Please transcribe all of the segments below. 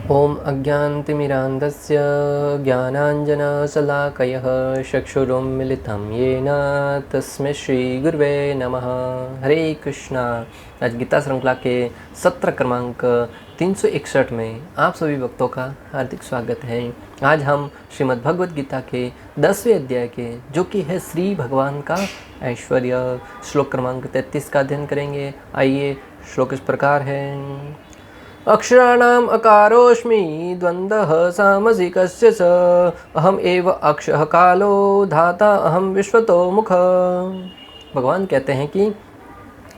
ओम अज्ञानतिमिरान्धस्य ज्ञानाञ्जनशलाकयः चक्षुरुन्मिलितं येन तस्मै श्रीगुरुवे नमः। हरे कृष्णा। आज गीता श्रृंखला के सत्र क्रमांक 361 में आप सभी भक्तों का हार्दिक स्वागत है। आज हम श्रीमद् भगवद गीता के 10वें अध्याय के जो कि है श्री भगवान का ऐश्वर्य श्लोक क्रमांक 33 का अध्ययन करेंगे। आइए, श्लोक इस प्रकार है। अक्षराणाम अकारोऽस्मि द्वन्द्वः सामसिकस्य च अहम एव अक्षः कालो धाता अहम विश्वतो मुख। भगवान कहते हैं कि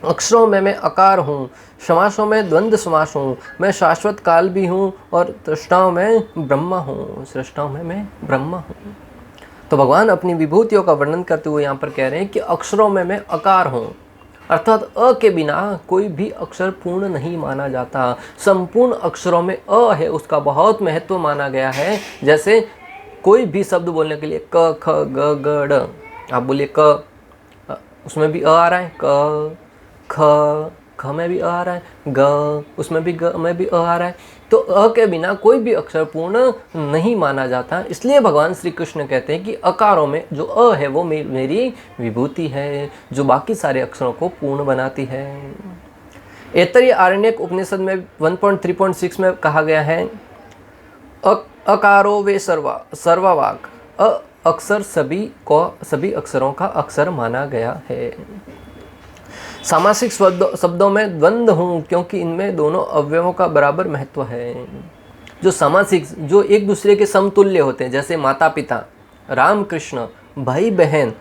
अक्षरों में मैं अकार हूँ, समासों में द्वंद्व समास हूँ, मैं शाश्वत काल भी हूँ और सृष्टाओं में ब्रह्मा हूँ, सृष्टाओं में मैं ब्रह्मा हूँ। तो भगवान अपनी विभूतियों का वर्णन करते हुए यहाँ पर कह रहे हैं कि अक्षरों में मैं अकार हूँ, अर्थात अ के बिना कोई भी अक्षर पूर्ण नहीं माना जाता। संपूर्ण अक्षरों में अ है, उसका बहुत महत्व माना गया है। जैसे कोई भी शब्द बोलने के लिए क ख ग ग ड़, आप बोलिए क, उसमें भी अ आ रहा है, क ख में भी अ आ रहा है, ग उसमें भी ग में भी अ आ रहा है। तो अ के बिना कोई भी अक्षर पूर्ण नहीं माना जाता। इसलिए भगवान श्री कृष्ण कहते हैं कि अकारों में जो अ है वो मेरी विभूति है, जो बाकी सारे अक्षरों को पूर्ण बनाती है। ऐतरेय आरण्यक उपनिषद में 1.3.6 में कहा गया है, अकारो वे सर्ववाक, अक्षर सभी अक्षरों का अक्षर माना गया है। सामासिक शब्दों में द्वंद्व हूँ क्योंकि इनमें दोनों अवयवों का बराबर महत्व है। जो सामासिक, जो एक दूसरे के समतुल्य होते हैं, जैसे माता पिता, राम कृष्ण, भाई बहन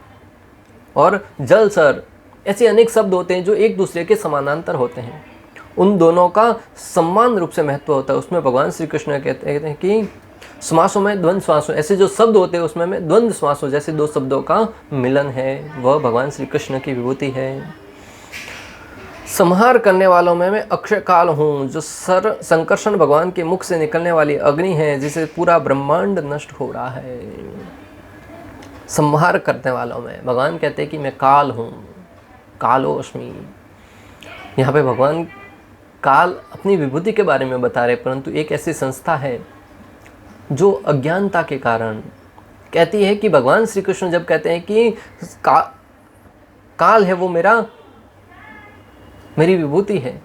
और जल सर, ऐसे अनेक शब्द होते हैं जो एक दूसरे के समानांतर होते हैं। उन दोनों का समान रूप से महत्व होता है। उसमें भगवान श्री कृष्ण कहते हैं कि समासों में द्वंद्व समासों, ऐसे जो शब्द होते हैं उसमें में द्वंद्व समासों जैसे दो शब्दों का मिलन है, वह भगवान श्री कृष्ण की विभूति है। संहार करने वालों में मैं अक्षय काल हूँ, जो संकर्षण भगवान के मुख से निकलने वाली अग्नि है जिसे पूरा ब्रह्मांड नष्ट हो रहा है। संहार करने वालों में भगवान कहते हैं कि मैं काल हूँ, कालोऽस्मि। यहाँ पे भगवान काल अपनी विभूति के बारे में बता रहे, परंतु एक ऐसी संस्था है जो अज्ञानता के कारण कहती है कि भगवान श्री कृष्ण जब कहते हैं कि काल है वो मेरी विभूति है,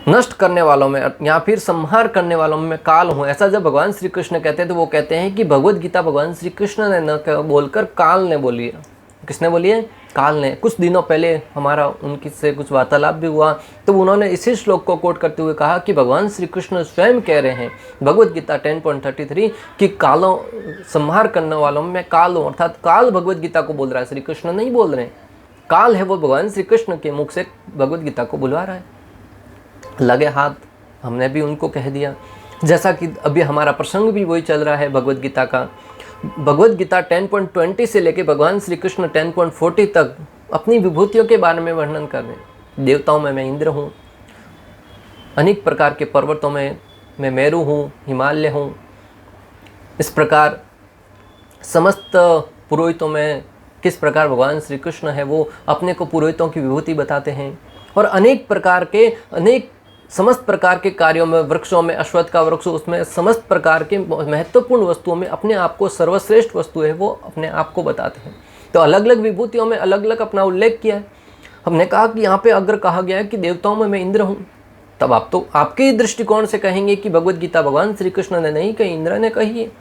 नष्ट करने वालों में या फिर संहार करने वालों में मैं काल हूँ, ऐसा जब भगवान श्री कृष्ण कहते हैं तो वो कहते हैं कि भगवद गीता भगवान श्री कृष्ण ने न बोलकर काल ने बोली है। किसने बोली है? काल ने। कुछ दिनों पहले हमारा उनकी से कुछ वार्तालाप भी हुआ, तो उन्होंने इसी श्लोक को कोट करते हुए कहा कि भगवान श्री कृष्ण स्वयं कह रहे हैं भगवद गीता 10.33 कि कालों, संहार करने वालों में मैं काल हूँ, अर्थात काल भगवद गीता को बोल रहा है, श्री कृष्ण नहीं बोल रहे हैं। काल है वो भगवान श्री कृष्ण के मुख से भगवद गीता को बुलवा रहा है। लगे हाथ हमने भी उनको कह दिया, जैसा कि अभी हमारा प्रसंग भी वही चल रहा है भगवद गीता का। भगवद गीता 10.20 से लेके भगवान श्री कृष्ण 10.40 तक अपनी विभूतियों के बारे में वर्णन कर रहे हैं। देवताओं में मैं इंद्र हूँ, अनेक प्रकार के पर्वतों में मैं मेरु हूँ, हिमालय हूँ। इस प्रकार समस्त पुरोहितों में किस प्रकार भगवान श्री कृष्ण है वो अपने को पुरोहितों की विभूति बताते हैं। और अनेक प्रकार के समस्त प्रकार के कार्यों में, वृक्षों में अश्वत्थ का वृक्ष, उसमें समस्त प्रकार के महत्वपूर्ण वस्तुओं में अपने आप को सर्वश्रेष्ठ वस्तु है वो अपने आप को बताते हैं। तो अलग अलग विभूतियों में अलग अलग अपना उल्लेख किया है। हमने कहा कि यहाँ पे अगर कहा गया है कि देवताओं में मैं इंद्र हूँ, तब आप तो आपके ही दृष्टिकोण से कहेंगे कि भगवद गीता भगवान श्री कृष्ण ने नहीं कही, इंद्र ने कही है।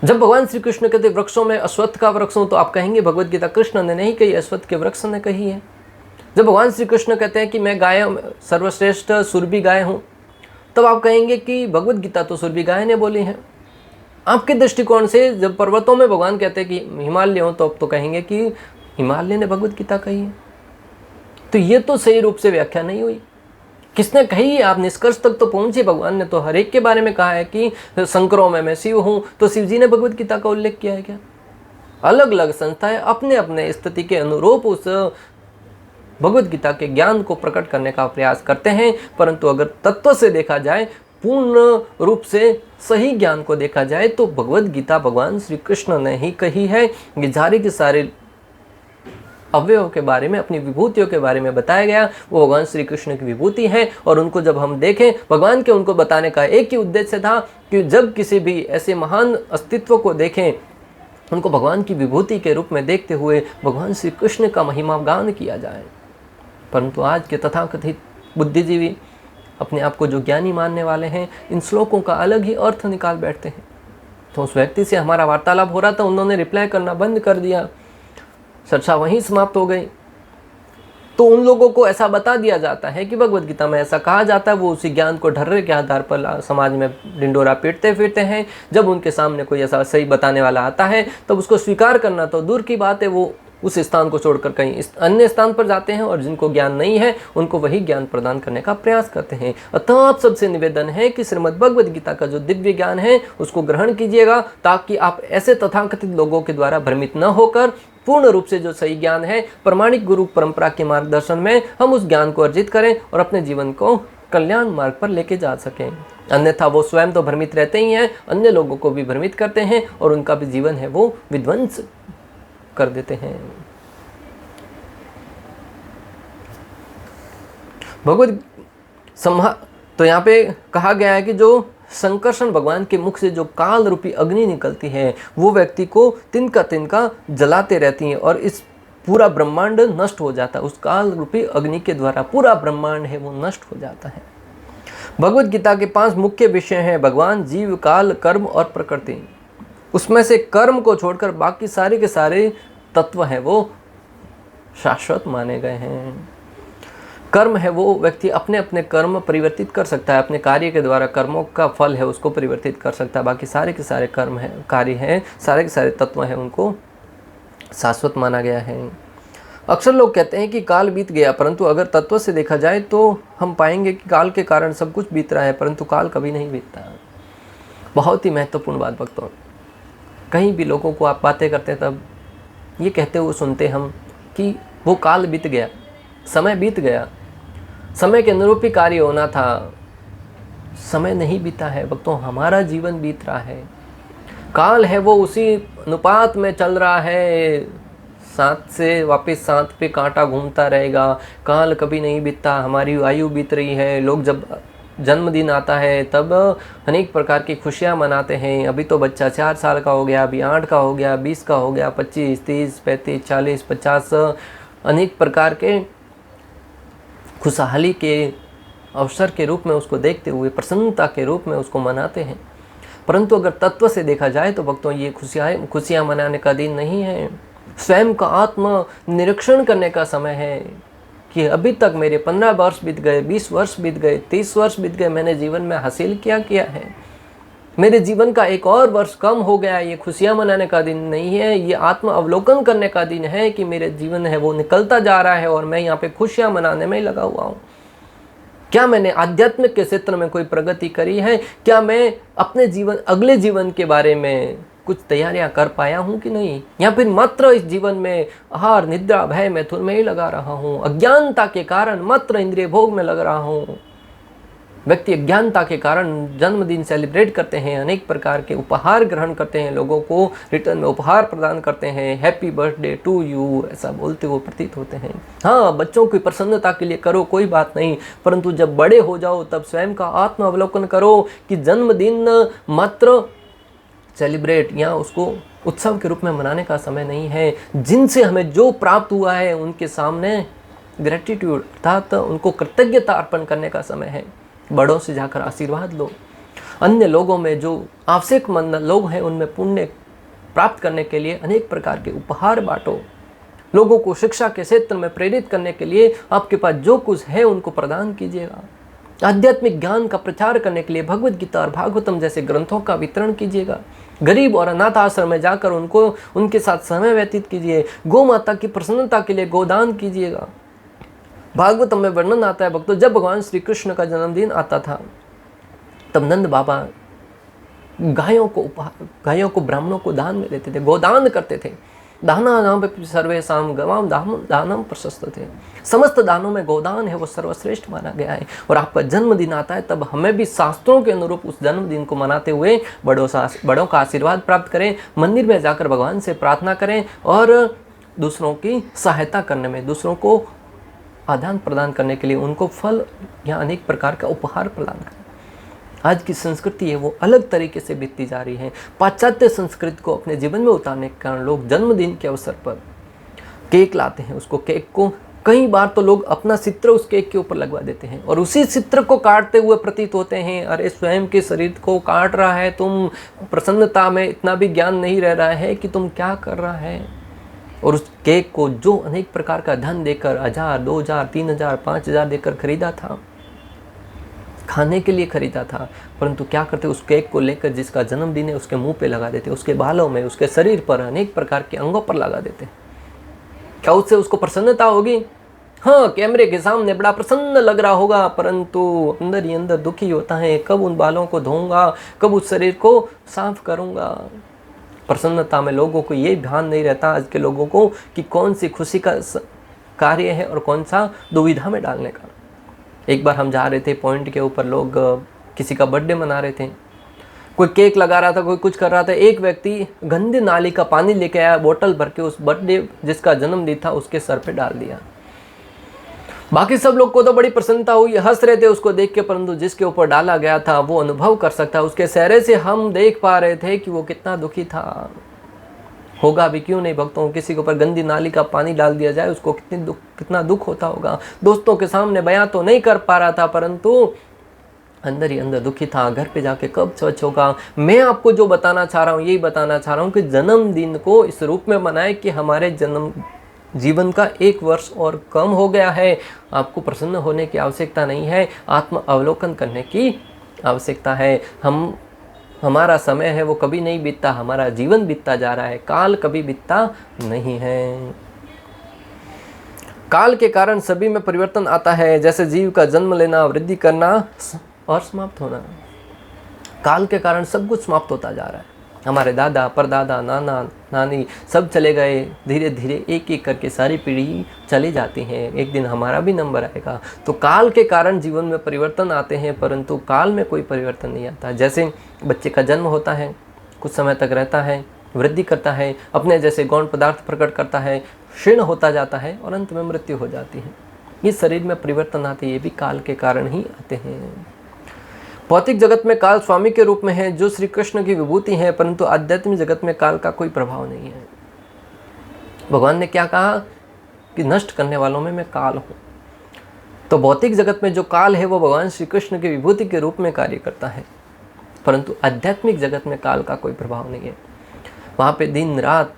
जब भगवान श्री कृष्ण कहते वृक्षों में अश्वत्थ का वृक्ष हूँ, तो आप कहेंगे भगवद गीता कृष्ण ने नहीं कही, अश्वत्थ के वृक्ष ने कही है। जब भगवान श्री कृष्ण कहते हैं कि मैं गाय, सर्वश्रेष्ठ सुरभि गाय हूँ, तब आप कहेंगे कि भगवद गीता तो सुरभि गाय ने बोली है। आपके दृष्टिकोण से जब पर्वतों में भगवान कहते हैं कि हिमालय हो, तो अब तो कहेंगे कि हिमालय ने भगवद गीता कही है। तो ये तो सही रूप से व्याख्या नहीं हुई। किसने कही है? आप निष्कर्ष तक तो पहुंचे। भगवान ने तो हर एक के बारे में कहा है कि शंकरों में मैं शिव हूँ, तो शिव जी ने भगवद गीता का उल्लेख किया है क्या? अलग अलग संस्थाएं अपने अपने स्थिति के अनुरूप उस भगवद गीता के ज्ञान को प्रकट करने का प्रयास करते हैं, परंतु अगर तत्व से देखा जाए, पूर्ण रूप से सही ज्ञान को देखा जाए, तो भगवद गीता भगवान श्री कृष्ण ने ही कही है। ये सारे के सारे अवयव के बारे में, अपनी विभूतियों के बारे में बताया गया, वो भगवान श्री कृष्ण की विभूति है। और उनको जब हम देखें, भगवान के उनको बताने का एक ही उद्देश्य था कि जब किसी भी ऐसे महान अस्तित्व को देखें, उनको भगवान की विभूति के रूप में देखते हुए भगवान श्री कृष्ण का महिमा गान किया जाए। परंतु आज के तथाकथित बुद्धिजीवी, अपने आप को जो ज्ञानी मानने वाले हैं, इन श्लोकों का अलग ही अर्थ निकाल बैठते हैं। तो उस व्यक्ति से हमारा वार्तालाप हो रहा था, उन्होंने रिप्लाई करना बंद कर दिया, चर्चा वहीं समाप्त हो गई। तो उन लोगों को ऐसा बता दिया जाता है कि भगवद गीता में ऐसा कहा जाता है, वो उसी ज्ञान को ढर्रे के आधार पर समाज में डिंडोरा पीटते फिरते हैं। जब उनके सामने कोई ऐसा सही बताने वाला आता है, तब उसको स्वीकार करना तो दूर की बात है, वो उस स्थान को छोड़कर कहीं इस अन्य स्थान पर जाते हैं और जिनको ज्ञान नहीं है उनको वही ज्ञान प्रदान करने का प्रयास करते हैं। अतः आप सबसे निवेदन है कि श्रीमद् भगवद गीता का जो दिव्य ज्ञान है उसको ग्रहण कीजिएगा, ताकि आप ऐसे तथाकथित लोगों के द्वारा भ्रमित न होकर पूर्ण रूप से जो सही ज्ञान है, प्रमाणिक गुरु परंपरा के मार्गदर्शन में हम उस ज्ञान को अर्जित करें और अपने जीवन को कल्याण मार्ग पर लेके जा सकें। अन्यथा वो स्वयं तो भ्रमित रहते ही हैं, अन्य लोगों को भी भ्रमित करते हैं और उनका भी जीवन है वो विध्वंस कर देते हैं। भगवद तो यहाँ पे कहा गया है कि जो संकर्षण भगवान के मुख से जो काल रूपी अग्नि निकलती है, वो व्यक्ति को तिनका तिनका जलाते रहती है और इस पूरा ब्रह्मांड नष्ट हो जाता है। उस काल रूपी अग्नि के द्वारा पूरा ब्रह्मांड है वो नष्ट हो जाता है। भगवद गीता के 5 मुख्य विषय हैं: भगवान, जीव, काल, कर्म और प्रकृति। उसमें से कर्म को छोड़कर बाकी सारे के सारे तत्व हैं वो शाश्वत माने गए हैं। कर्म है वो व्यक्ति अपने अपने कर्म परिवर्तित कर सकता है, अपने कार्य के द्वारा कर्मों का फल है उसको परिवर्तित कर सकता है। बाकी सारे के सारे कर्म है, कार्य हैं, सारे के सारे तत्व हैं, उनको शाश्वत माना गया है। अक्सर लोग कहते हैं कि काल बीत गया, परंतु अगर तत्व से देखा जाए तो हम पाएंगे कि काल के कारण सब कुछ बीत रहा है, परंतु काल कभी नहीं बीतता। बहुत ही महत्वपूर्ण बात भक्तों, कहीं भी लोगों को आप बातें करते हैं तब ये कहते हुए सुनते हम कि वो काल बीत गया, समय बीत गया, समय के अनुरूप ही कार्य होना था। समय नहीं बीता है भक्तों, हमारा जीवन बीत रहा है। काल है वो उसी अनुपात में चल रहा है, 7 से वापस 7 पे कांटा घूमता रहेगा। काल कभी नहीं बीतता, हमारी आयु बीत रही है। लोग जब जन्मदिन आता है तब अनेक प्रकार की खुशियाँ मनाते हैं। अभी तो बच्चा 4 साल का हो गया, अभी 8 का हो गया, 20 का हो गया, 25, 30, 35, 40, 50 अनेक प्रकार के खुशहाली के अवसर के रूप में उसको देखते हुए, प्रसन्नता के रूप में उसको मनाते हैं। परंतु अगर तत्व से देखा जाए तो भक्तों ये खुशियाँ मनाने का दिन नहीं है। स्वयं का आत्म निरीक्षण करने का समय है कि अभी तक मेरे 15 वर्ष बीत गए, 20 वर्ष बीत गए, 30 वर्ष बीत गए, मैंने जीवन में हासिल क्या किया है। मेरे जीवन का एक और वर्ष कम हो गया। ये खुशियाँ मनाने का दिन नहीं है, ये आत्म अवलोकन करने का दिन है कि मेरे जीवन है वो निकलता जा रहा है और मैं यहाँ पे खुशियाँ मनाने में ही लगा हुआ हूँ। क्या मैंने आध्यात्मिक के क्षेत्र में कोई प्रगति करी है? क्या मैं अपने जीवन, अगले जीवन के बारे में कुछ तैयारियां कर पाया हूं कि नहीं? या फिर मात्र इस जीवन में आहार, निद्रा, भय, मैथुन में ही लगा रहा हूं? अज्ञानता के कारण मात्र इंद्रिय भोग में लग रहा हूं। व्यक्ति अज्ञानता के कारण जन्मदिन सेलिब्रेट करते हैं, अनेक प्रकार के उपहार ग्रहण करते हैं, लोगों को रिटर्न में उपहार प्रदान करते हैं, हैप्पी बर्थडे टू यू ऐसा बोलते हुए प्रतीत होते हैं। हाँ, बच्चों की प्रसन्नता के लिए करो, कोई बात नहीं, परंतु जब बड़े हो जाओ तब स्वयं का आत्म अवलोकन करो कि जन्मदिन मात्र सेलिब्रेट या उसको उत्सव के रूप में मनाने का समय नहीं है। जिनसे हमें जो प्राप्त हुआ है उनके सामने ग्रेटिट्यूड अर्थात उनको कृतज्ञता अर्पण करने का समय है। बड़ों से जाकर आशीर्वाद लो। अन्य लोगों में जो आवश्यकमंद लोग हैं उनमें पुण्य प्राप्त करने के लिए अनेक प्रकार के उपहार बांटो। लोगों को शिक्षा के क्षेत्र में प्रेरित करने के लिए आपके पास जो कुछ है उनको प्रदान कीजिएगा। आध्यात्मिक ज्ञान का प्रचार करने के लिए भगवद गीता और भागवतम जैसे ग्रंथों का वितरण कीजिएगा। गरीब और अनाथ आश्रम में जाकर उनके साथ समय व्यतीत कीजिए। गौ माता की प्रसन्नता के लिए गोदान कीजिएगा। भागवतम में वर्णन आता है भक्तों, जब भगवान श्री कृष्ण का जन्मदिन आता था तब नंद बाबा गायों को ब्राह्मणों को दान में देते थे, गोदान करते थे। दाना नाम पे सर्वेशाम गवाम दानम प्रशस्त थे। समस्त दानों में गोदान है वो सर्वश्रेष्ठ माना गया है। और आपका जन्मदिन आता है तब हमें भी शास्त्रों के अनुरूप उस जन्मदिन को मनाते हुए बड़ों का आशीर्वाद प्राप्त करें, मंदिर में जाकर भगवान से प्रार्थना करें और दूसरों की सहायता करने में, दूसरों को आदान प्रदान करने के लिए उनको फल या अनेक प्रकार का उपहार प्रदान करें। आज की संस्कृति है वो अलग तरीके से बीतती जा रही है। पाश्चात्य संस्कृति को अपने जीवन में उतारने के कारण लोग जन्मदिन के अवसर पर केक लाते हैं, उसको केक को कई बार तो लोग अपना चित्र उस केक के ऊपर लगवा देते हैं और उसी चित्र को काटते हुए प्रतीत होते हैं, अरे स्वयं के शरीर को काट रहा है तुम, प्रसन्नता में इतना भी ज्ञान नहीं रह रहा है कि तुम क्या कर रहा है। और उस केक को जो अनेक प्रकार का धन देकर 1000, 2000, 3000, 5000 देकर खरीदा था, खाने के लिए खरीदा था, परंतु क्या करते उस केक को लेकर जिसका जन्मदिन है उसके मुंह पे लगा देते, उसके बालों में, उसके शरीर पर, अनेक प्रकार के अंगों पर लगा देते। क्या उससे उसको प्रसन्नता होगी? हाँ, कैमरे के सामने बड़ा प्रसन्न लग रहा होगा, परंतु अंदर ही अंदर दुखी होता है, कब उन बालों को धोऊंगा, कब उस शरीर को साफ करूंगा। प्रसन्नता में लोगों को ये ध्यान नहीं रहता आज के लोगों को कि कौन सी खुशी का कार्य है और कौन सा दुविधा में डालने का। एक बार हम जा रहे थे पॉइंट के ऊपर, लोग किसी का बर्थडे मना रहे थे, कोई केक लगा रहा था, कोई कुछ कर रहा था। एक व्यक्ति गंदे नाली का पानी लेके आया, बोतल भर के उस बर्थडे जिसका जन्मदिन था उसके सर पे डाल दिया। बाकी सब लोग को तो बड़ी प्रसन्नता हुई, हंस रहे थे उसको देख के, परंतु जिसके ऊपर डाला गया था वो अनुभव कर सकता, उसके चेहरे से हम देख पा रहे थे कि वो कितना दुखी था। होगा भी क्यों नहीं भक्तों, किसी के ऊपर गंदी नाली का पानी डाल दिया जाए उसको कितना दुख होता होगा। दोस्तों के सामने बयां तो नहीं कर पा रहा था, परंतु अंदर ही अंदर दुखी था। घर पे जाके कब स्वच्छ होगा। मैं आपको जो बताना चाह रहा हूँ, यही बताना चाह रहा हूँ कि जन्मदिन को इस रूप में मनाएं कि हमारे जीवन का 1 वर्ष और कम हो गया है। आपको प्रसन्न होने की आवश्यकता नहीं है, आत्म अवलोकन करने की आवश्यकता है। हमारा समय है वो कभी नहीं बीतता, हमारा जीवन बीतता जा रहा है, काल कभी बीतता नहीं है। काल के कारण सभी में परिवर्तन आता है, जैसे जीव का जन्म लेना, वृद्धि करना और समाप्त होना। काल के कारण सब कुछ समाप्त होता जा रहा है। हमारे दादा, परदादा, नाना, नानी सब चले गए, धीरे धीरे एक एक करके सारी पीढ़ी चली जाती हैं। एक दिन हमारा भी नंबर आएगा। तो काल के कारण जीवन में परिवर्तन आते हैं, परंतु काल में कोई परिवर्तन नहीं आता। जैसे बच्चे का जन्म होता है, कुछ समय तक रहता है, वृद्धि करता है, अपने जैसे गौण पदार्थ प्रकट करता है, क्षीण होता जाता है और अंत में मृत्यु हो जाती है। ये शरीर में परिवर्तन आते, ये भी काल के कारण ही आते हैं। भौतिक जगत में काल स्वामी के रूप में है, जो श्री कृष्ण की विभूति है, परंतु आध्यात्मिक जगत में काल का कोई प्रभाव नहीं है। भगवान ने क्या कहा कि नष्ट करने वालों में मैं काल हूँ। तो भौतिक जगत में जो काल है वो भगवान श्री कृष्ण की विभूति के रूप में कार्य करता है, परंतु आध्यात्मिक जगत में काल का कोई प्रभाव नहीं है। वहाँ पे दिन रात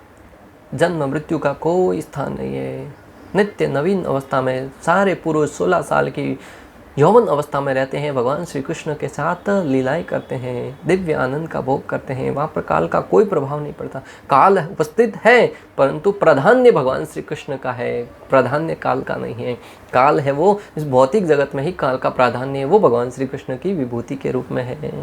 जन्म मृत्यु का कोई स्थान नहीं है। नित्य नवीन अवस्था में सारे पुरुष 16 साल की यौवन अवस्था में रहते हैं, भगवान श्री कृष्ण के साथ लीलाएं करते हैं, दिव्य आनंद का भोग करते हैं। वहाँ पर काल का कोई प्रभाव नहीं पड़ता। काल उपस्थित है, परंतु प्राधान्य भगवान श्री कृष्ण का है, प्राधान्य काल का नहीं है। काल है वो इस भौतिक जगत में ही काल का प्राधान्य है, वो भगवान श्री कृष्ण की विभूति के रूप में है।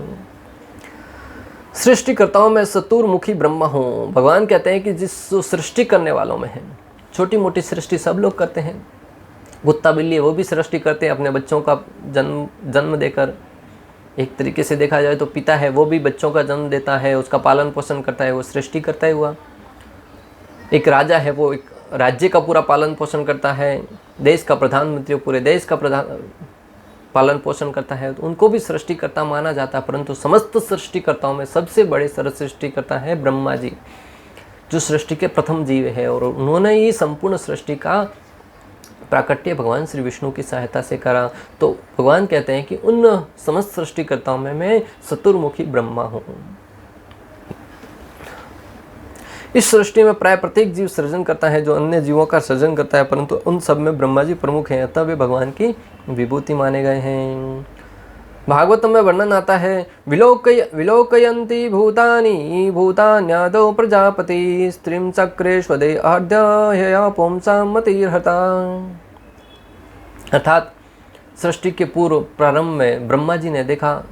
सृष्टिकर्ताओं में चतुर्मुखी ब्रह्मा हूँ। भगवान कहते हैं कि जिस सृष्टि करने वालों में है, छोटी मोटी सृष्टि सब लोग करते हैं। कुत्ता बिल्ली है वो भी सृष्टि करते हैं अपने बच्चों का जन्म देकर। एक तरीके से देखा जाए तो पिता है वो भी बच्चों का जन्म देता है, उसका पालन पोषण करता है, वो सृष्टि करता ही हुआ। एक राजा है वो एक राज्य का पूरा पालन पोषण करता है। देश का प्रधानमंत्री पूरे देश का पालन पोषण करता है, तो उनको भी सृष्टिकर्ता माना जाता है। परंतु समस्त सृष्टिकर्ताओं में सबसे बड़े सृष्टिकर्ता है ब्रह्मा जी, जो सृष्टि के प्रथम जीव है, और उन्होंने ही संपूर्ण सृष्टि का प्राकट्य भगवान श्री विष्णु की सहायता से करा। तो भगवान कहते हैं कि उन समस्त सृष्टिकर्ताओं में मैं चतुर्मुखी ब्रह्मा हूँ। इस सृष्टि में प्राय प्रत्येक जीव सृजन करता है, जो अन्य जीवों का सृजन करता है, परंतु उन सब में ब्रह्मा जी प्रमुख हैं, अतः वे भगवान की विभूति माने गए हैं। भागवतम में वर्णन आता है, विलोकयन्ति भूतानि भूतान्यादौ प्रजापति स्त्रीं चक्रेष्वदे अर्धया पुंसां मतिर्हता। अर्थात सृष्टि के पूर्व प्रारंभ में ब्रह्मा जी ने देखा,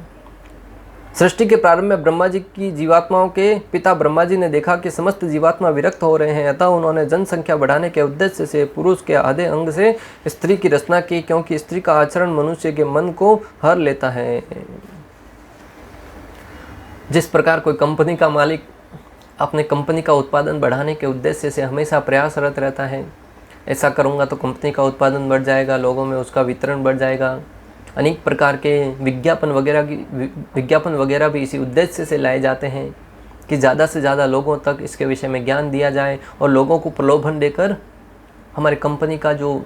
सृष्टि के प्रारंभ में ब्रह्मा जी की जीवात्माओं के पिता ब्रह्मा जी ने देखा कि समस्त जीवात्मा विरक्त हो रहे हैं, अतः उन्होंने जनसंख्या बढ़ाने के उद्देश्य से पुरुष के आधे अंग से स्त्री की रचना की, क्योंकि स्त्री का आचरण मनुष्य के मन को हर लेता है। जिस प्रकार कोई कंपनी का मालिक अपने कंपनी का उत्पादन बढ़ाने के उद्देश्य से हमेशा प्रयासरत रहता है। ऐसा करूँगा तो कंपनी का उत्पादन बढ़ जाएगा, लोगों में उसका वितरण बढ़ जाएगा। अनेक प्रकार के विज्ञापन वगैरह भी इसी उद्देश्य से लाए जाते हैं कि ज़्यादा से ज़्यादा लोगों तक इसके विषय में ज्ञान दिया जाए और लोगों को प्रलोभन देकर हमारी कंपनी का जो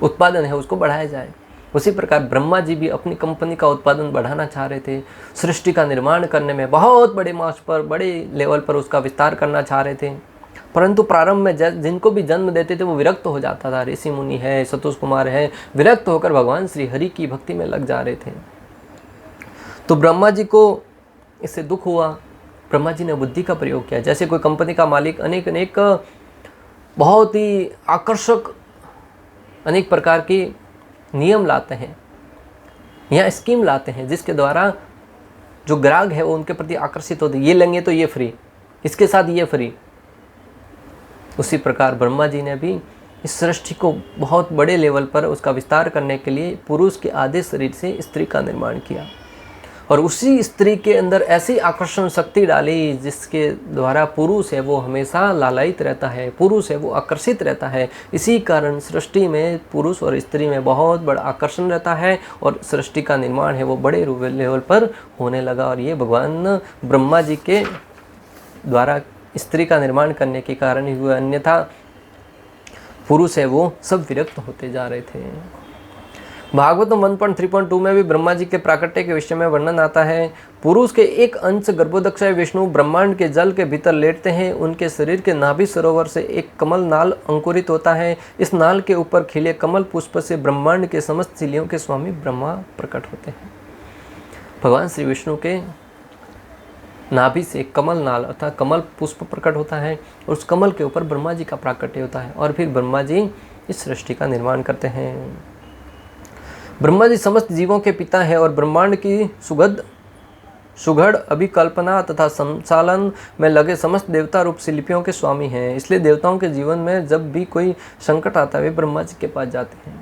उत्पादन है उसको बढ़ाया जाए। उसी प्रकार ब्रह्मा जी भी अपनी कंपनी का उत्पादन बढ़ाना चाह रहे थे, सृष्टि का निर्माण करने में बहुत बड़े मास पर, बड़े लेवल पर उसका विस्तार करना चाह रहे थे। परंतु प्रारंभ में जिनको भी जन्म देते थे वो विरक्त हो जाता था। ऋषि मुनि है, सतोष कुमार है, विरक्त होकर भगवान श्री हरि की भक्ति में लग जा रहे थे। तो ब्रह्मा जी को इससे दुख हुआ। ब्रह्मा जी ने बुद्धि का प्रयोग किया। जैसे कोई कंपनी का मालिक अनेक बहुत ही आकर्षक अनेक प्रकार के नियम लाते हैं या स्कीम लाते हैं जिसके द्वारा जो ग्राहक है वो उनके प्रति आकर्षित होते हैं। ये लेंगे तो ये फ्री, इसके साथ ये फ्री। उसी प्रकार ब्रह्मा जी ने भी इस सृष्टि को बहुत बड़े लेवल पर उसका विस्तार करने के लिए पुरुष के आधे शरीर से स्त्री का निर्माण किया और उसी स्त्री के अंदर ऐसी आकर्षण शक्ति डाली जिसके द्वारा पुरुष है वो हमेशा लालायित रहता है, पुरुष है वो आकर्षित रहता है। इसी कारण सृष्टि में पुरुष और स्त्री में बहुत बड़ा आकर्षण रहता है और सृष्टि का निर्माण है वो बड़े लेवल पर होने लगा। और ये भगवान ब्रह्मा जी के द्वारा स्त्री का निर्माण करने के कारण ही हुआ, अन्यथा पुरुष है वो सब विरक्त होते जा रहे थे। भागवतम 1.3.2 में भी ब्रह्मा जी के प्राकट्य के विषय में वर्णन आता है। पुरुष के एक अंश गर्भोदक्षय विष्णु ब्रह्मांड के जल के भीतर लेटते हैं। उनके शरीर के नाभि सरोवर से एक कमल नाल अंकुरित होता है। इस नाल के ऊपर खिले कमल पुष्प से ब्रह्मांड के समस्त शिलियों के स्वामी ब्रह्मा प्रकट होते हैं। भगवान श्री विष्णु के नाभि से कमल नाल अर्थात कमल पुष्प प्रकट होता है और उस कमल के ऊपर ब्रह्मा जी का प्राकट्य होता है और फिर ब्रह्मा जी इस सृष्टि का निर्माण करते हैं। ब्रह्मा जी समस्त जीवों के पिता हैं और ब्रह्मांड की सुगढ़ अभिकल्पना तथा संचालन में लगे समस्त देवता रूप शिल्पियों के स्वामी हैं। इसलिए देवताओं के जीवन में जब भी कोई संकट आता है वे ब्रह्मा जी के पास जाते हैं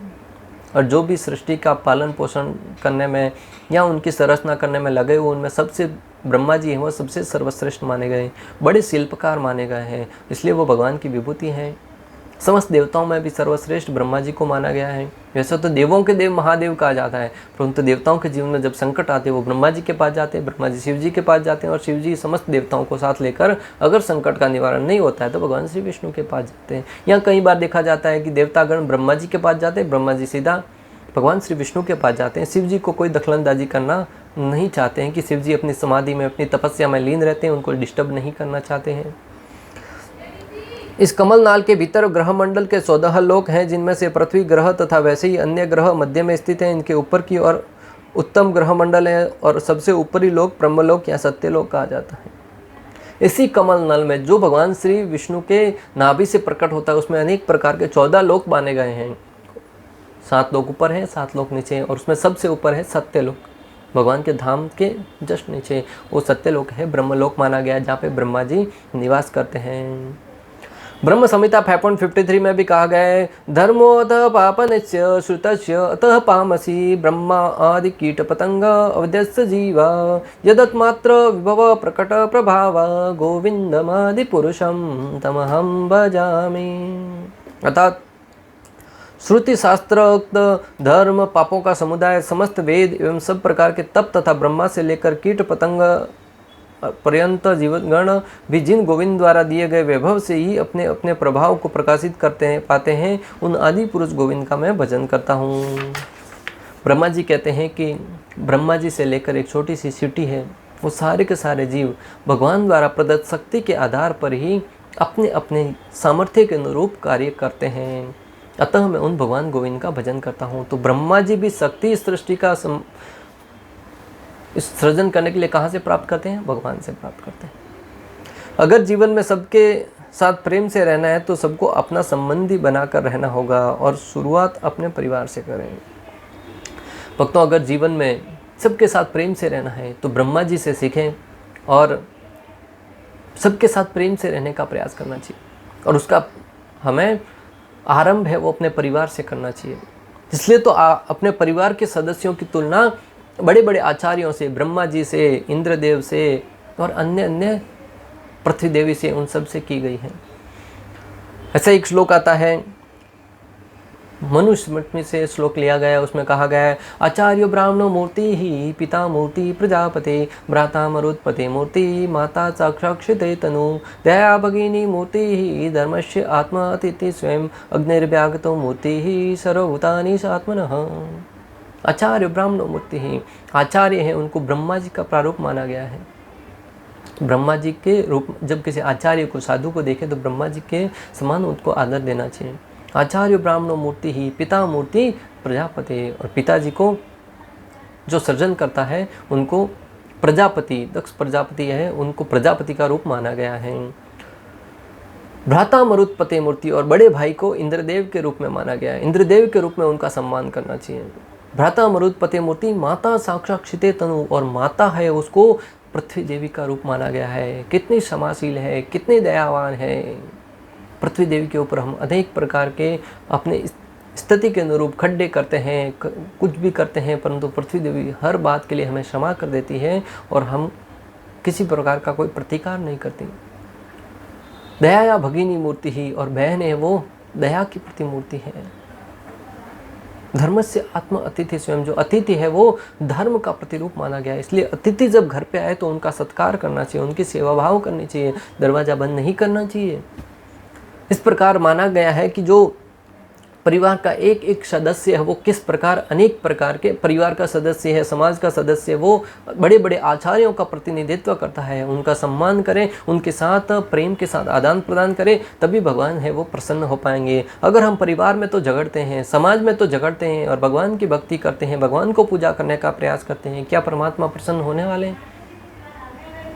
और जो भी सृष्टि का पालन पोषण करने में या उनकी संरचना करने में लगे हुए उनमें सबसे ब्रह्मा जी हैं वो सबसे सर्वश्रेष्ठ माने गए, बड़े शिल्पकार माने गए हैं। इसलिए वो भगवान की विभूति हैं। समस्त देवताओं में भी सर्वश्रेष्ठ ब्रह्मा जी को माना गया है। वैसे तो देवों के देव महादेव कहा जाता है, परंतु देवताओं के जीवन में जब संकट आते हैं वो ब्रह्मा जी के पास जाते हैं, ब्रह्मा जी शिव जी के पास जाते हैं और शिव जी समस्त देवताओं को साथ लेकर अगर संकट का निवारण नहीं होता है तो भगवान श्री विष्णु के पास जाते हैं। या कई बार देखा जाता है कि देवतागण ब्रह्मा जी के पास जाते हैं, ब्रह्मा जी सीधा भगवान श्री विष्णु के पास जाते हैं। शिव जी को कोई दखलंदाजी करना नहीं चाहते हैं कि शिव जी अपनी समाधि में अपनी तपस्या में लीन रहते हैं, उनको डिस्टर्ब नहीं करना चाहते हैं। इस कमल नाल के भीतर ग्रह मंडल के 14 लोक हैं जिनमें से पृथ्वी ग्रह तथा वैसे ही अन्य ग्रह मध्य में स्थित हैं। इनके ऊपर की ओर उत्तम ग्रह मंडल है और सबसे ऊपरी लोक ब्रह्मलोक या सत्यलोक कहा जाता है। इसी कमल नल में जो भगवान श्री विष्णु के नाभि से प्रकट होता है उसमें अनेक प्रकार के 14 लोक माने गए हैं। 7 लोक ऊपर हैं, 7 लोक नीचे हैं और उसमें सबसे ऊपर है सत्यलोक। भगवान के धाम के जस्ट नीचे वो सत्यलोक है, ब्रह्मलोक माना गया जहाँ पे ब्रह्मा जी निवास करते हैं। ब्रह्म संहिता 5.53 में भी कहा गया है, धर्मोऽतः पापनस्य श्रुतस्य अतः पामसी ब्रह्मा आदि कीट पतंग अवध्यस्य जीवा यदत्मात्र विभव प्रकट प्रभाव गोविंदमादि पुरुषम तमहं भजामि। अर्थात श्रुति शास्त्रोक्त धर्म पापों का समुदाय, समस्त वेद एवं सब प्रकार के तप तथा ब्रह्मा से लेकर कीट पतंग पर्यंत जीवगण भी जिन गोविंद द्वारा दिए गए वैभव से ही अपने अपने प्रभाव को प्रकाशित करते हैं पाते हैं, उन आदि पुरुष गोविंद का मैं भजन करता हूँ। ब्रह्मा जी कहते हैं कि ब्रह्मा जी से लेकर एक छोटी सी चींटी है, वो सारे के सारे जीव भगवान द्वारा प्रदत्त शक्ति के आधार पर ही अपने अपने सामर्थ्य के अनुरूप कार्य करते हैं। अतः मैं उन भगवान गोविंद का भजन करता हूँ। तो ब्रह्मा जी भी शक्ति इस सृष्टि का इस सृजन करने के लिए कहाँ से प्राप्त करते हैं? भगवान से प्राप्त करते हैं। अगर जीवन में सबके साथ प्रेम से रहना है तो सबको अपना संबंधी बनाकर रहना होगा और शुरुआत अपने परिवार से करें। भक्तों, अगर जीवन में सबके साथ प्रेम से रहना है तो ब्रह्मा जी से सीखें और सबके साथ प्रेम से रहने का प्रयास करना चाहिए और उसका हमें आरंभ है वो अपने परिवार से करना चाहिए। इसलिए तो अपने परिवार के सदस्यों की तुलना बड़े बड़े आचार्यों से, ब्रह्मा जी से, इंद्रदेव से, और अन्य अन्य पृथ्वी देवी से, उन सब से की गई है। ऐसा एक श्लोक आता है, मनुस्मृति से श्लोक लिया गया है, उसमें कहा गया है आचार्य ब्राह्मणो मूर्ति ही पिता मूर्ति प्रजापते भ्राता मरुत्पते मूर्ति माता साक्षाक्षिते तनु दया भगिनी मूर्ति ही धर्मस्य आत्मा अतिथि स्वयं अग्निर्व्यागतो मूर्ति ही सर्वभूतानि आत्मनः। आचार्य ब्राह्मणो मूर्ति ही, आचार्य है उनको ब्रह्मा जी का प्रारूप माना गया है। ब्रह्मा जी के रूप, जब किसी आचार्य को, साधु को देखे तो ब्रह्मा जी के समान उनको आदर देना चाहिए। आचार्य ब्राह्मणो मूर्ति ही पिता मूर्ति प्रजापति, और पिताजी को जो सृजन करता है उनको प्रजापति, दक्ष प्रजापति है, उनको प्रजापति का रूप माना गया है। भ्राता मरुत्पते मूर्ति, और बड़े भाई को इंद्रदेव के रूप में माना गया है, इंद्रदेव के रूप में उनका सम्मान करना चाहिए। भ्राता मरुत्पते मूर्ति माता साक्षाक्षिते तनु, और माता है उसको पृथ्वी देवी का रूप माना गया है। कितनी क्षमाशील है, कितनी दयावान है। पृथ्वी देवी के ऊपर हम अनेक प्रकार के अपने स्थिति के अनुरूप खड्डे करते हैं, कुछ भी करते हैं, परंतु पृथ्वी देवी हर बात के लिए हमें क्षमा कर देती है और हम किसी प्रकार का कोई प्रतिकार नहीं करती। दया या भगिनी मूर्ति ही, और बहन है वो दया की प्रतिमूर्ति है। धर्म से आत्मा अतिथि स्वयं, जो अतिथि है वो धर्म का प्रतिरूप माना गया है। इसलिए अतिथि जब घर पे आए तो उनका सत्कार करना चाहिए, उनकी सेवा भाव करनी चाहिए, दरवाज़ा बंद नहीं करना चाहिए। इस प्रकार माना गया है कि जो परिवार का एक एक सदस्य है वो किस प्रकार अनेक प्रकार के परिवार का सदस्य है, समाज का सदस्य है, वो बड़े बड़े आचार्यों का प्रतिनिधित्व करता है। उनका सम्मान करें, उनके साथ प्रेम के साथ आदान प्रदान करें, तभी भगवान है वो प्रसन्न हो पाएंगे। अगर हम परिवार में तो झगड़ते हैं, समाज में तो झगड़ते हैं और भगवान की भक्ति करते हैं, भगवान को पूजा करने का प्रयास करते हैं, क्या परमात्मा प्रसन्न होने वाले हैं?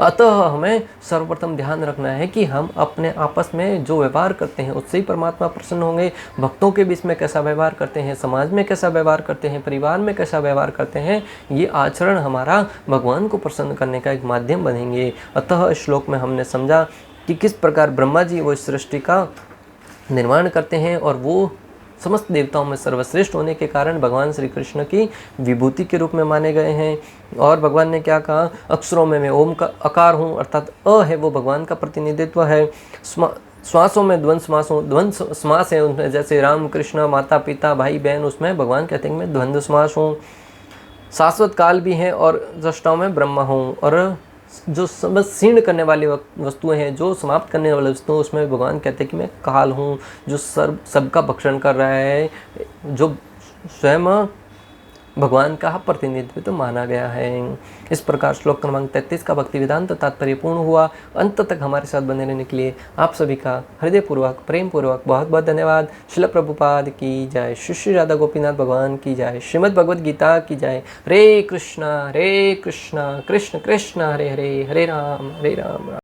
अतः हमें सर्वप्रथम ध्यान रखना है कि हम अपने आपस में जो व्यवहार करते हैं उससे ही परमात्मा प्रसन्न होंगे। भक्तों के बीच में कैसा व्यवहार करते हैं, समाज में कैसा व्यवहार करते हैं, परिवार में कैसा व्यवहार करते हैं, ये आचरण हमारा भगवान को प्रसन्न करने का एक माध्यम बनेंगे। अतः इस श्लोक में हमने समझा कि किस प्रकार ब्रह्मा जी वो इस सृष्टि का निर्माण करते हैं और वो समस्त देवताओं में सर्वश्रेष्ठ होने के कारण भगवान श्री कृष्ण की विभूति के रूप में माने गए हैं। और भगवान ने क्या कहा, अक्षरों में मैं ओम का आकार हूँ, अर्थात अ है वो भगवान का प्रतिनिधित्व है। श्वासों में द्वंद्व समास है, उनमें जैसे राम कृष्ण, माता पिता, भाई बहन, उसमें भगवान कहते हैं मैं द्वंद्व समास हूँ। शाश्वत काल भी है और दृष्टाओं में ब्रह्मा हूँ। और जो सब क्षीण करने वाली वस्तुएं हैं, जो समाप्त करने वाली वस्तुएं, उसमें भगवान कहते हैं कि मैं काल हूँ, जो सबका भक्षण कर रहा है, जो स्वयं भगवान का प्रतिनिधित्व तो माना गया है। इस प्रकार श्लोक क्रमांक 33 का भक्ति वेदांत तात्पर्य पूर्ण हुआ। अंत तक हमारे साथ बने रहने के लिए आप सभी का हृदयपूर्वक प्रेम पूर्वक बहुत बहुत धन्यवाद। श्रील प्रभुपाद की जय, श्री राधा गोपीनाथ भगवान की जय, श्रीमद् भगवद गीता की जय। हरे कृष्णा कृष्ण कृष्ण हरे हरे, हरे राम राम।